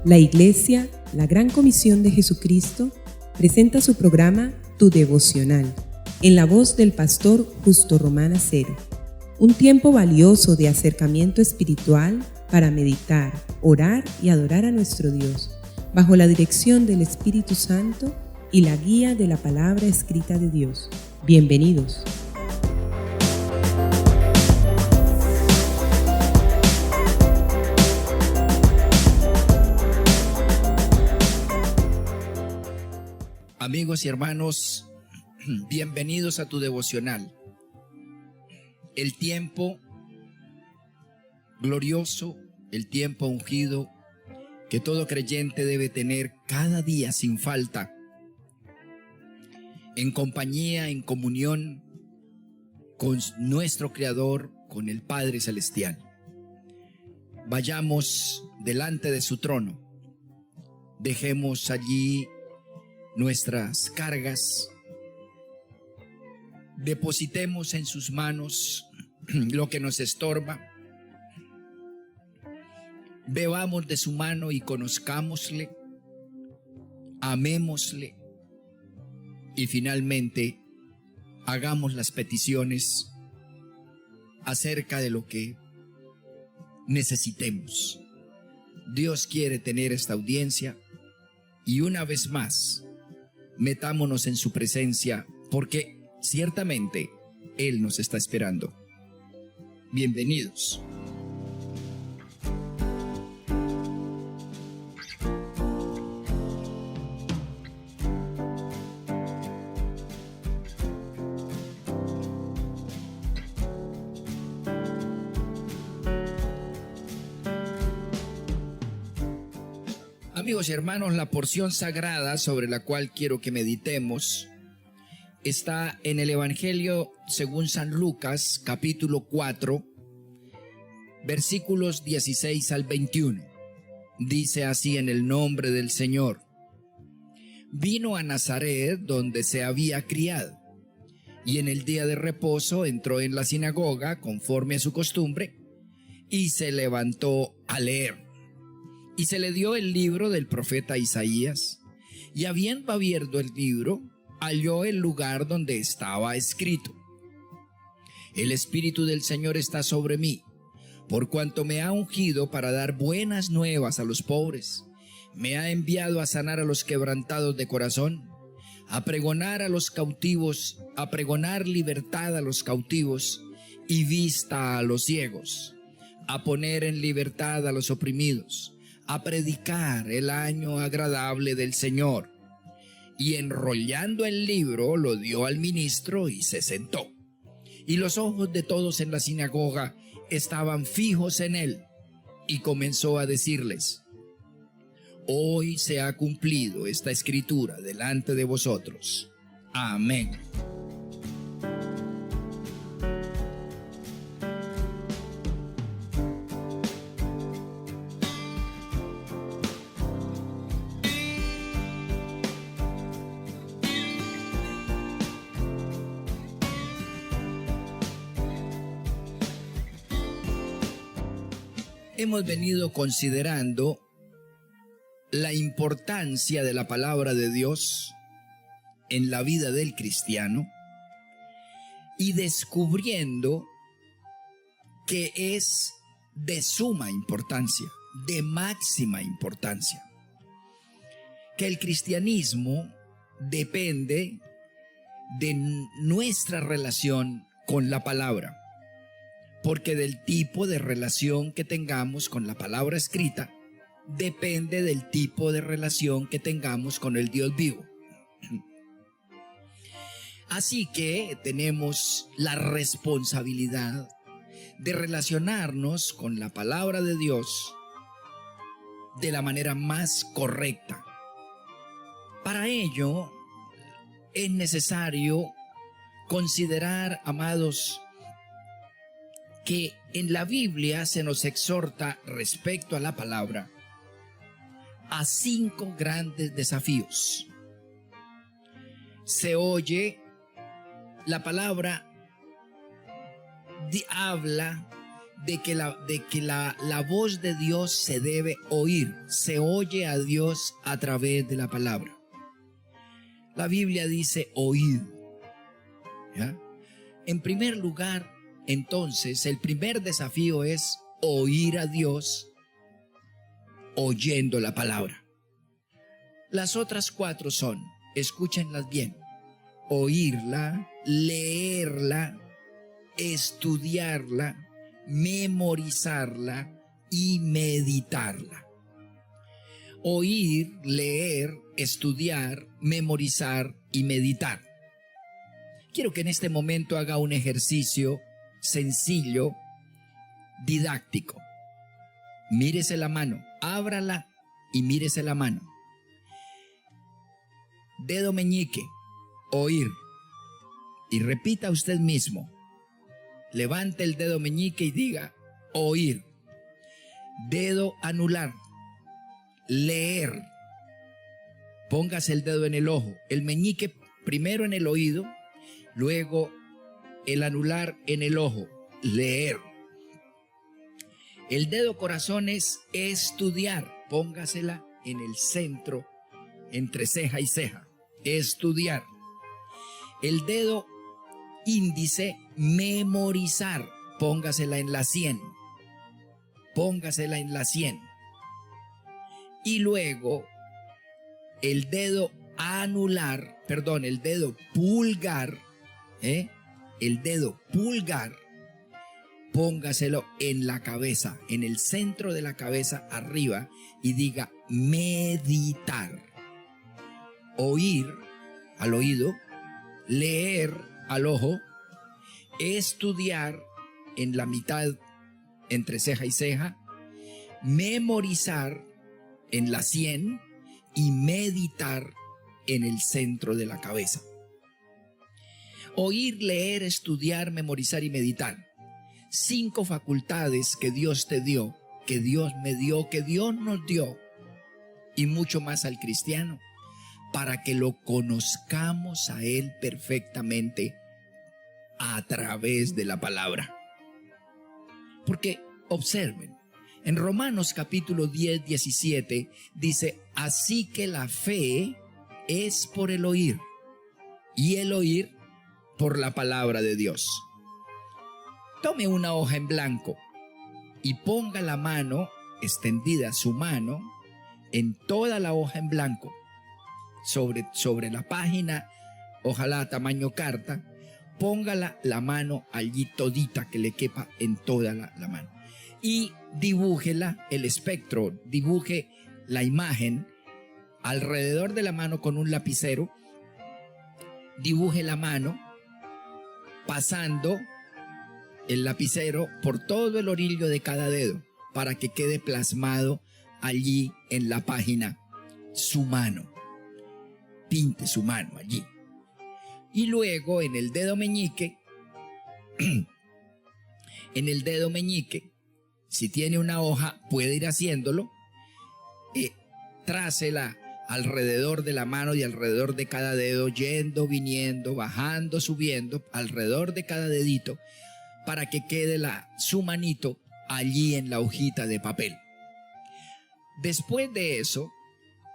La Iglesia, la Gran Comisión de Jesucristo, presenta su programa Tu Devocional, en la voz del pastor Justo Román Acero. Un tiempo valioso de acercamiento espiritual para meditar, orar y adorar a nuestro Dios, bajo la dirección del Espíritu Santo y la guía de la palabra escrita de Dios. Bienvenidos. Amigos y hermanos, bienvenidos a tu devocional. El tiempo glorioso, el tiempo ungido que todo creyente debe tener cada día sin falta, en compañía, en comunión con nuestro Creador, con el Padre Celestial. Vayamos delante de su trono, dejemos allí nuestras cargas, depositemos en sus manos lo que nos estorba, bebamos de su mano y conozcámosle, amémosle y finalmente hagamos las peticiones acerca de lo que necesitemos. Dios quiere tener esta audiencia y una vez más metámonos en su presencia, porque ciertamente Él nos está esperando. Bienvenidos. Amigos y hermanos, la porción sagrada sobre la cual quiero que meditemos está en el Evangelio según San Lucas, capítulo 4, versículos 16 al 21. Dice así en el nombre del Señor: vino a Nazaret, donde se había criado, y en el día de reposo entró en la sinagoga, conforme a su costumbre, y se levantó a leer. Y se le dio el libro del profeta Isaías, y habiendo abierto el libro, halló el lugar donde estaba escrito: el Espíritu del Señor está sobre mí, por cuanto me ha ungido para dar buenas nuevas a los pobres. Me ha enviado a sanar a los quebrantados de corazón, a pregonar a los cautivos, a pregonar libertad a los cautivos y vista a los ciegos, a poner en libertad a los oprimidos, a predicar el año agradable del Señor. Y enrollando el libro lo dio al ministro y se sentó. Y los ojos de todos en la sinagoga estaban fijos en él, y comenzó a decirles: hoy se ha cumplido esta escritura delante de vosotros. Amén. Hemos venido considerando la importancia de la palabra de Dios en la vida del cristiano y descubriendo que es de suma importancia, de máxima importancia, que el cristianismo depende de nuestra relación con la palabra. Porque del tipo de relación que tengamos con la palabra escrita depende del tipo de relación que tengamos con el Dios vivo. Así que tenemos la responsabilidad de relacionarnos con la palabra de Dios de la manera más correcta. Para ello es necesario considerar, amados, que en la Biblia se nos exhorta respecto a la palabra a 5 grandes desafíos. Se oye la palabra habla de que la voz de Dios se debe oír. Se oye a Dios a través de la palabra. La Biblia dice oíd, ¿ya? En primer lugar, entonces, el primer desafío es oír a Dios oyendo la palabra. Las otras 4 son, escúchenlas bien, oírla, leerla, estudiarla, memorizarla y meditarla. Oír, leer, estudiar, memorizar y meditar. Quiero que en este momento haga un ejercicio sencillo, didáctico. Mírese la mano, ábrala y mírese la mano. Dedo meñique, oír. Y repita usted mismo. Levante el dedo meñique y diga, oír. Dedo anular, leer. Póngase el dedo en el ojo, el meñique primero en el oído, luego el anular en el ojo, leer. El dedo corazón es estudiar, póngasela en el centro, entre ceja y ceja, estudiar. El dedo índice, memorizar, póngasela en la sien, póngasela en la sien. Y luego el dedo anular, perdón, el dedo pulgar, el dedo pulgar, póngaselo en la cabeza, en el centro de la cabeza arriba y diga meditar. Oír al oído, leer al ojo, estudiar en la mitad entre ceja y ceja, memorizar en la sien y meditar en el centro de la cabeza. Oír, leer, estudiar, memorizar y meditar. 5 facultades que Dios te dio, que Dios me dio, que Dios nos dio, y mucho más al cristiano, para que lo conozcamos a Él perfectamente a través de la palabra. Porque observen, en Romanos capítulo 10, 17 dice, así que la fe es por el oír, y el oír por la palabra de Dios. Tome una hoja en blanco y ponga la mano extendida, su mano, en toda la hoja en blanco, sobre la página, ojalá tamaño carta, póngala la mano allí todita que le quepa en toda la mano. Y dibújela, el espectro, dibuje la imagen alrededor de la mano con un lapicero, dibuje la mano pasando el lapicero por todo el orillo de cada dedo para que quede plasmado allí en la página su mano. Pinte su mano allí. Y luego en el dedo meñique, si tiene una hoja, puede ir haciéndolo. Trácela alrededor de la mano y alrededor de cada dedo, yendo, viniendo, bajando, subiendo, alrededor de cada dedito, para que quede su manito allí en la hojita de papel. Después de eso,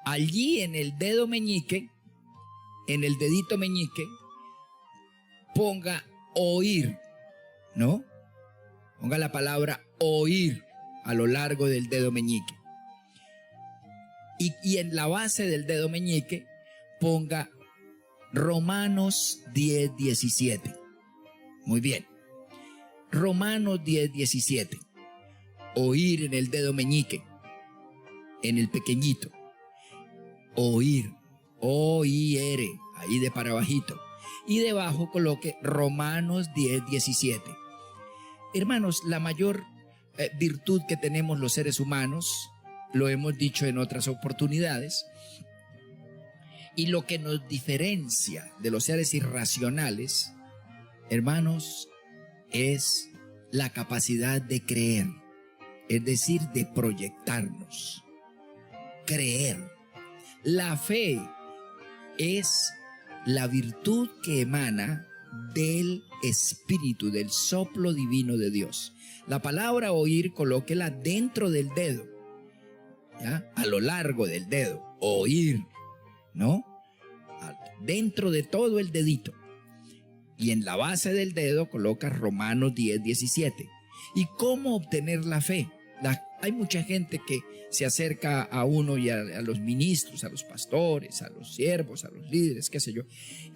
allí en el dedo meñique, en el dedito meñique, ponga oír, ¿no? Ponga la palabra oír a lo largo del dedo meñique. Y en la base del dedo meñique ponga Romanos 10, 17. Muy bien. Romanos 10, 17. Oír en el dedo meñique, en el pequeñito. Oír, O-I-R, ahí de para abajito. Y debajo coloque Romanos 10, 17. Hermanos, la mayor virtud que tenemos los seres humanos, lo hemos dicho en otras oportunidades, y lo que nos diferencia de los seres irracionales, hermanos, es la capacidad de creer, es decir, de proyectarnos, creer. La fe es la virtud que emana del Espíritu, del soplo divino de Dios. La palabra oír, colóquela dentro del dedo, ¿ya? A lo largo del dedo, oír, ¿no? Dentro de todo el dedito. Y en la base del dedo coloca Romanos 10:17. ¿Y cómo obtener la fe? Hay mucha gente que se acerca a uno y a los ministros, a los pastores, a los siervos, a los líderes, qué sé yo,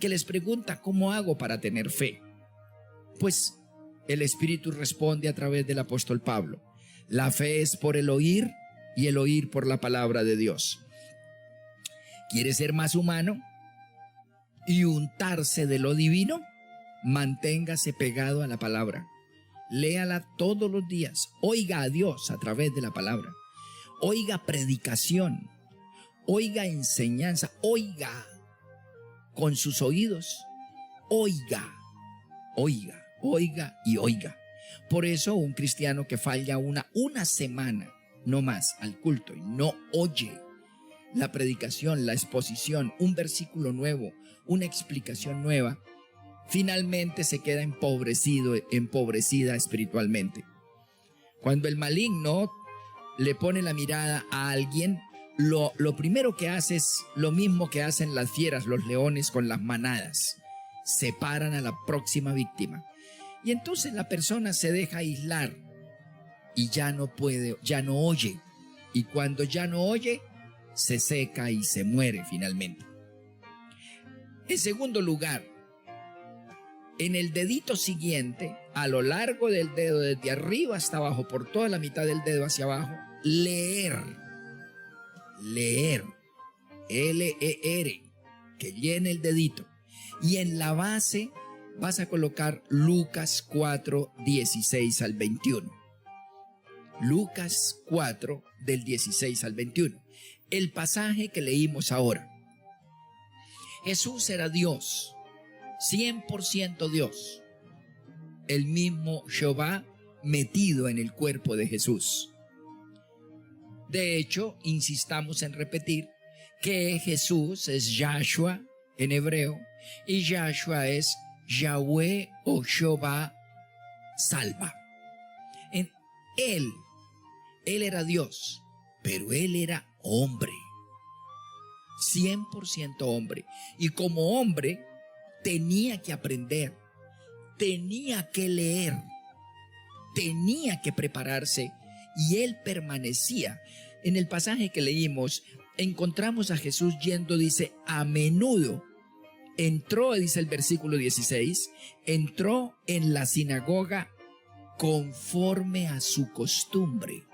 que les pregunta: ¿cómo hago para tener fe? Pues el Espíritu responde a través del apóstol Pablo: la fe es por el oír y el oír por la palabra de Dios. ¿Quiere ser más humano y untarse de lo divino? Manténgase pegado a la palabra. Léala todos los días. Oiga a Dios a través de la palabra. Oiga predicación. Oiga enseñanza. Oiga con sus oídos. Oiga, oiga, oiga y oiga. Por eso un cristiano que falla una semana no más al culto y no oye la predicación, la exposición, un versículo nuevo, una explicación nueva, finalmente se queda empobrecido, empobrecida espiritualmente. Cuando el maligno le pone la mirada a alguien, lo primero que hace es lo mismo que hacen las fieras, los leones con las manadas: separan a la próxima víctima. Y entonces la persona se deja aislar y ya no puede, ya no oye. Y cuando ya no oye, se seca y se muere finalmente. En segundo lugar, en el dedito siguiente, a lo largo del dedo, desde arriba hasta abajo, por toda la mitad del dedo hacia abajo, leer. Leer. L-E-R. Que llene el dedito. Y en la base vas a colocar Lucas 4, 16 al 21. Lucas 4, del 16 al 21. El pasaje que leímos ahora. Jesús era Dios, 100% Dios. El mismo Jehová metido en el cuerpo de Jesús. De hecho, insistamos en repetir que Jesús es Yahshua en hebreo, y Yahshua es Yahweh o Jehová salva. Él era Dios, pero él era hombre, 100% hombre. Y como hombre tenía que aprender, tenía que leer, tenía que prepararse, y él permanecía. En el pasaje que leímos, encontramos a Jesús yendo, dice, a menudo. Entró, dice el versículo 16, entró en la sinagoga conforme a su costumbre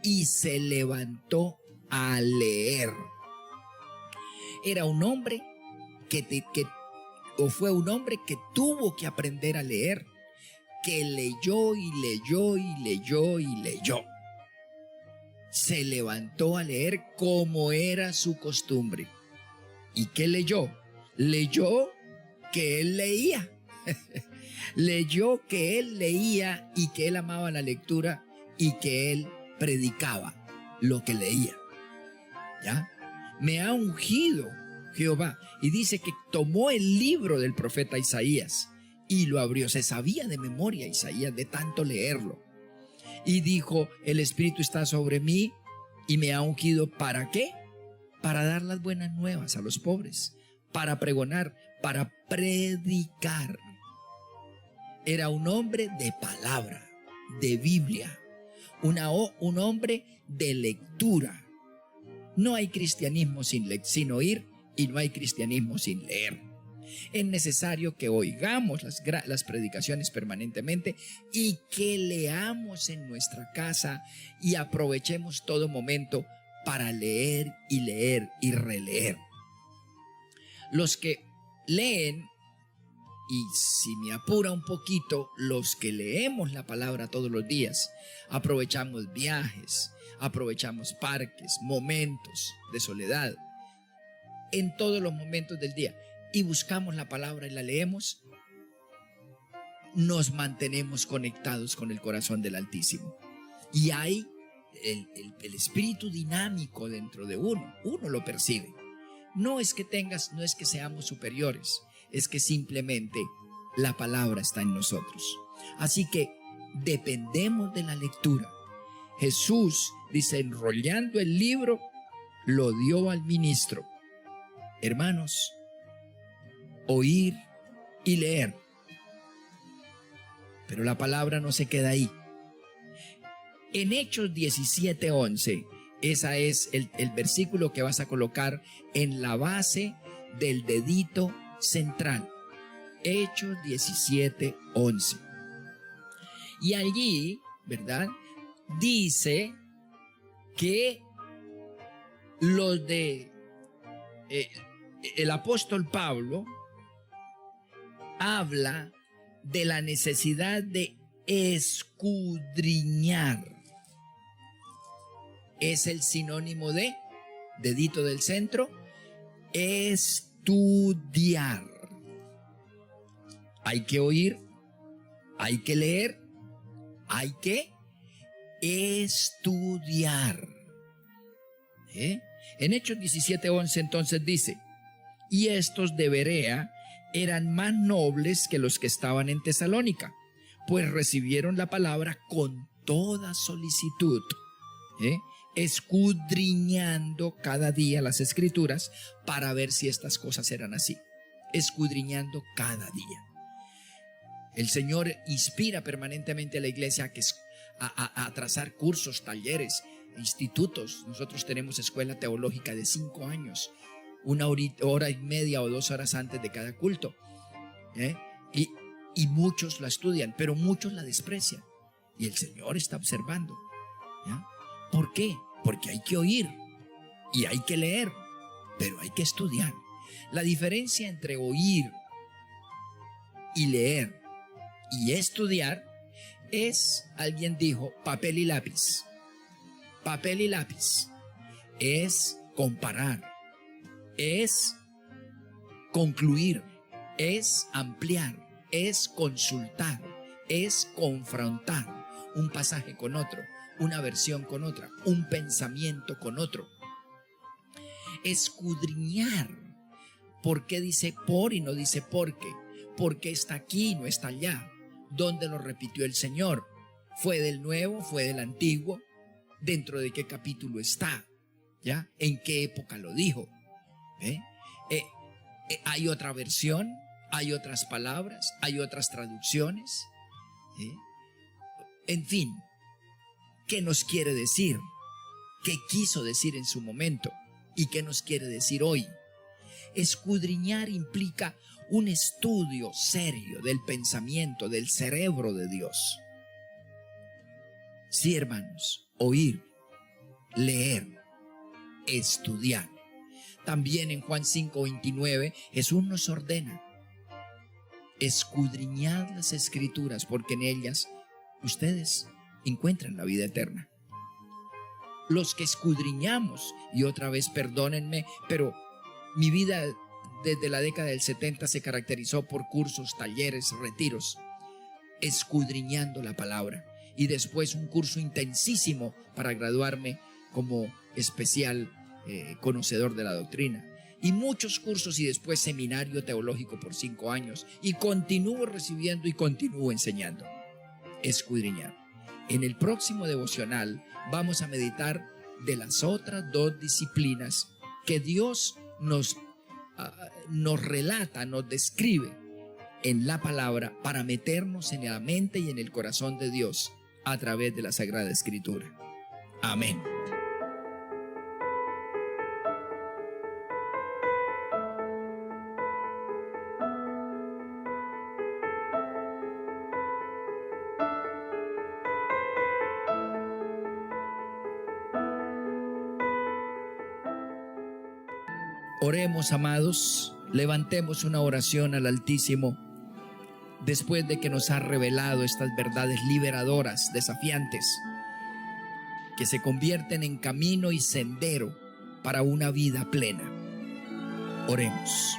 y se levantó a leer. Era un hombre fue un hombre que tuvo que aprender a leer, que leyó y leyó y leyó y leyó. Se levantó a leer como era su costumbre. ¿Y qué leyó? Leyó que él leía. Leyó que él leía y que él amaba la lectura y que él predicaba lo que leía. ¿Ya? Me ha ungido Jehová. Y dice que tomó el libro del profeta Isaías y lo abrió. Se sabía de memoria Isaías de tanto leerlo. Y dijo: el Espíritu está sobre mí y me ha ungido. ¿Para qué? Para dar las buenas nuevas a los pobres, para pregonar, para predicar. Era un hombre de palabra, de Biblia, un hombre de lectura. No hay cristianismo sin oír, y no hay cristianismo sin leer. Es necesario que oigamos las predicaciones permanentemente y que leamos en nuestra casa y aprovechemos todo momento para leer y releer. Los que leen, y si me apura un poquito, los que leemos la palabra todos los días, aprovechamos viajes, aprovechamos parques, momentos de soledad, en todos los momentos del día, y buscamos la palabra y la leemos, nos mantenemos conectados con el corazón del Altísimo. Y hay el espíritu dinámico dentro de uno lo percibe. No es que seamos superiores, es que simplemente la palabra está en nosotros. Así que dependemos de la lectura. Jesús, dice, enrollando el libro, lo dio al ministro. Hermanos, oír y leer. Pero la palabra no se queda ahí. En Hechos 17:11, ese es el versículo que vas a colocar en la base del dedito central. Hechos 17:11. Y allí, ¿verdad?, dice que los de el apóstol Pablo habla de la necesidad de escudriñar. Es el sinónimo de dedito del centro, estudiar. Hay que oír, hay que leer, hay que estudiar. En Hechos 17:11 entonces dice: y estos de Berea eran más nobles que los que estaban en Tesalónica, pues recibieron la palabra con toda solicitud, escudriñando cada día las escrituras para ver si estas cosas eran así. Escudriñando cada día. El Señor inspira permanentemente a la iglesia a trazar cursos, talleres, institutos. Nosotros tenemos escuela teológica de 5 años, 1 hora y media o 2 horas antes de cada culto. Y muchos la estudian, pero muchos la desprecian. Y el Señor está observando. ¿Por qué? Porque hay que oír y hay que leer, pero hay que estudiar. La diferencia entre oír y leer y estudiar es, alguien dijo, papel y lápiz. Papel y lápiz es comparar, es concluir, es ampliar, es consultar, es confrontar un pasaje con otro, una versión con otra, un pensamiento con otro. Escudriñar. ¿Por qué dice por y no dice por qué? ¿Por qué está aquí y no está allá? ¿Dónde lo repitió el Señor? ¿Fue del Nuevo? ¿Fue del Antiguo? ¿Dentro de qué capítulo está? ¿Ya? ¿En qué época lo dijo? ¿Hay otra versión? ¿Hay otras palabras? ¿Hay otras traducciones? En fin, ¿qué nos quiere decir? ¿Qué quiso decir en su momento? ¿Y qué nos quiere decir hoy? Escudriñar implica un estudio serio del pensamiento, del cerebro de Dios. Sí, hermanos, oír, leer, estudiar. También en Juan 5:29 Jesús nos ordena: escudriñad las escrituras, porque en ellas ustedes encuentran la vida eterna. Los que escudriñamos, y otra vez perdónenme, pero mi vida desde la década del 70 se caracterizó por cursos, talleres, retiros, escudriñando la palabra, y después un curso intensísimo para graduarme como especial conocedor de la doctrina, y muchos cursos, y después seminario teológico por 5 años, y continúo recibiendo y continúo enseñando. Escudriñar. En el próximo devocional vamos a meditar de las otras 2 disciplinas que Dios nos relata, nos describe en la palabra para meternos en la mente y en el corazón de Dios a través de la Sagrada Escritura. Amén. Oremos, amados, levantemos una oración al Altísimo después de que nos ha revelado estas verdades liberadoras, desafiantes, que se convierten en camino y sendero para una vida plena. Oremos.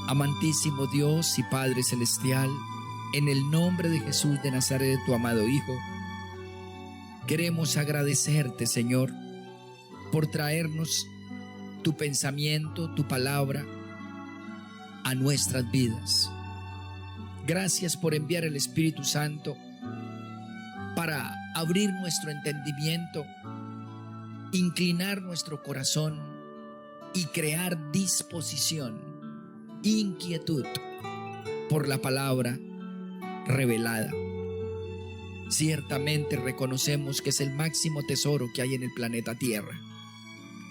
Amantísimo Dios y Padre Celestial, en el nombre de Jesús de Nazaret, tu amado Hijo, queremos agradecerte, Señor, por traernos tu pensamiento, tu palabra a nuestras vidas. Gracias por enviar el Espíritu Santo para abrir nuestro entendimiento, inclinar nuestro corazón y crear disposición, inquietud por la palabra revelada. Ciertamente reconocemos que es el máximo tesoro que hay en el planeta Tierra,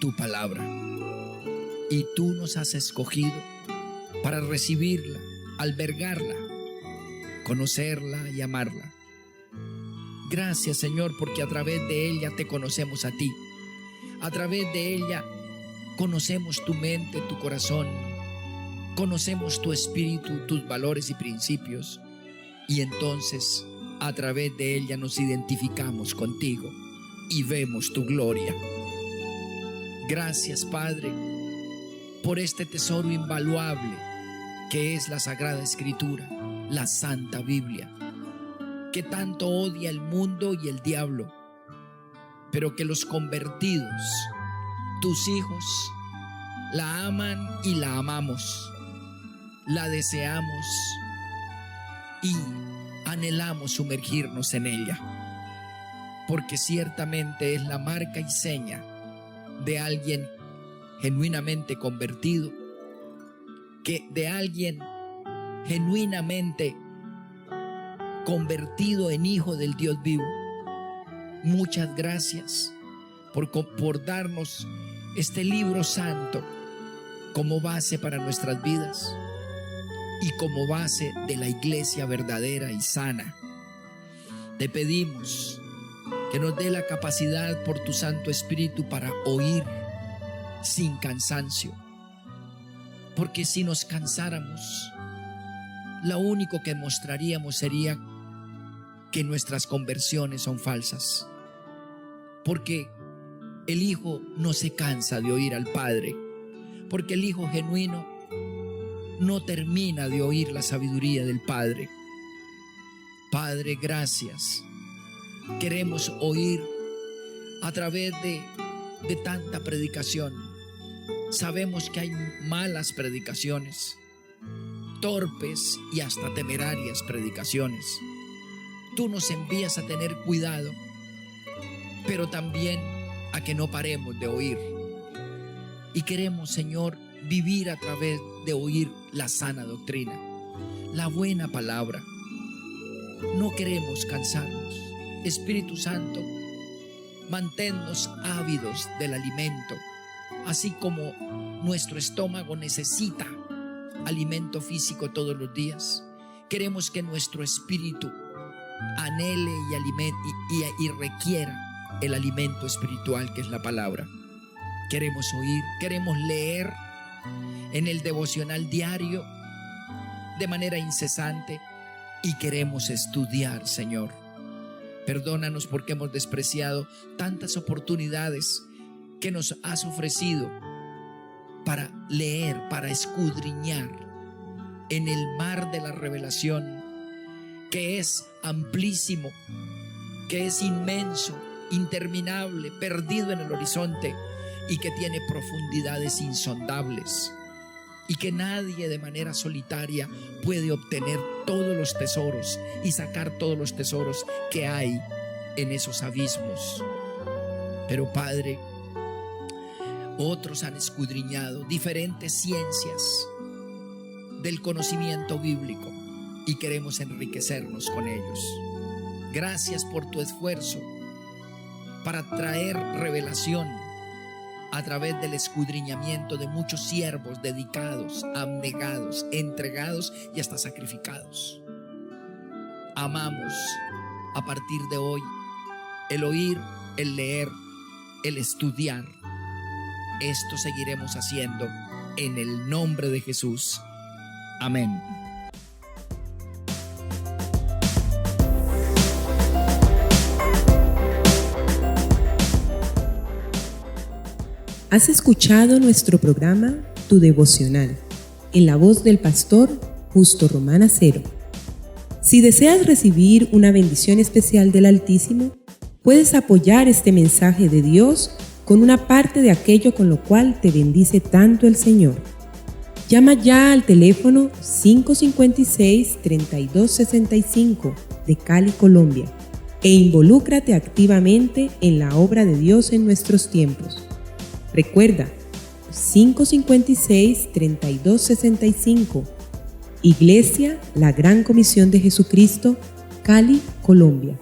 tu palabra. Y tú nos has escogido para recibirla, albergarla, conocerla y amarla. Gracias, Señor, porque a través de ella te conocemos a ti. A través de ella conocemos tu mente, tu corazón, conocemos tu espíritu, tus valores y principios. Y entonces, a través de ella nos identificamos contigo y vemos tu gloria. Gracias, Padre, por este tesoro invaluable que es la Sagrada Escritura, la Santa Biblia, que tanto odia el mundo y el diablo, pero que los convertidos, tus hijos, la aman y la amamos, la deseamos y anhelamos sumergirnos en ella, porque ciertamente es la marca y seña de alguien genuinamente convertido, que de alguien genuinamente convertido en hijo del Dios vivo. Muchas gracias por darnos este libro santo como base para nuestras vidas y como base de la iglesia verdadera y sana. Te pedimos que nos dé la capacidad por tu Santo Espíritu para oír sin cansancio, porque si nos cansáramos, lo único que mostraríamos sería que nuestras conversiones son falsas, porque el Hijo no se cansa de oír al Padre, porque el Hijo genuino no termina de oír la sabiduría del Padre. Padre, gracias. Queremos oír a través de tanta predicación. Sabemos que hay malas predicaciones, torpes y hasta temerarias predicaciones. Tú nos envías a tener cuidado, pero también a que no paremos de oír. Y queremos, Señor, vivir a través de oír la sana doctrina, la buena palabra. No queremos cansarnos. Espíritu Santo, manténnos ávidos del alimento, así como nuestro estómago necesita alimento físico todos los días. Queremos que nuestro espíritu anhele y requiera el alimento espiritual que es la palabra. Queremos oír, queremos leer en el devocional diario de manera incesante y queremos estudiar, Señor. Perdónanos porque hemos despreciado tantas oportunidades que nos has ofrecido para leer, para escudriñar en el mar de la revelación, que es amplísimo, que es inmenso, interminable, perdido en el horizonte y que tiene profundidades insondables, y que nadie de manera solitaria puede obtener todos los tesoros y sacar todos los tesoros que hay en esos abismos. Pero Padre, otros han escudriñado diferentes ciencias del conocimiento bíblico y queremos enriquecernos con ellos. Gracias por tu esfuerzo para traer revelación a través del escudriñamiento de muchos siervos dedicados, abnegados, entregados y hasta sacrificados. Amamos a partir de hoy el oír, el leer, el estudiar. Esto seguiremos haciendo en el nombre de Jesús. Amén. Has escuchado nuestro programa Tu Devocional, en la voz del pastor Justo Román Acero. Si deseas recibir una bendición especial del Altísimo, puedes apoyar este mensaje de Dios con una parte de aquello con lo cual te bendice tanto el Señor. Llama ya al teléfono 556-3265 de Cali, Colombia, e involúcrate activamente en la obra de Dios en nuestros tiempos. Recuerda, 556-3265, Iglesia La Gran Comisión de Jesucristo, Cali, Colombia.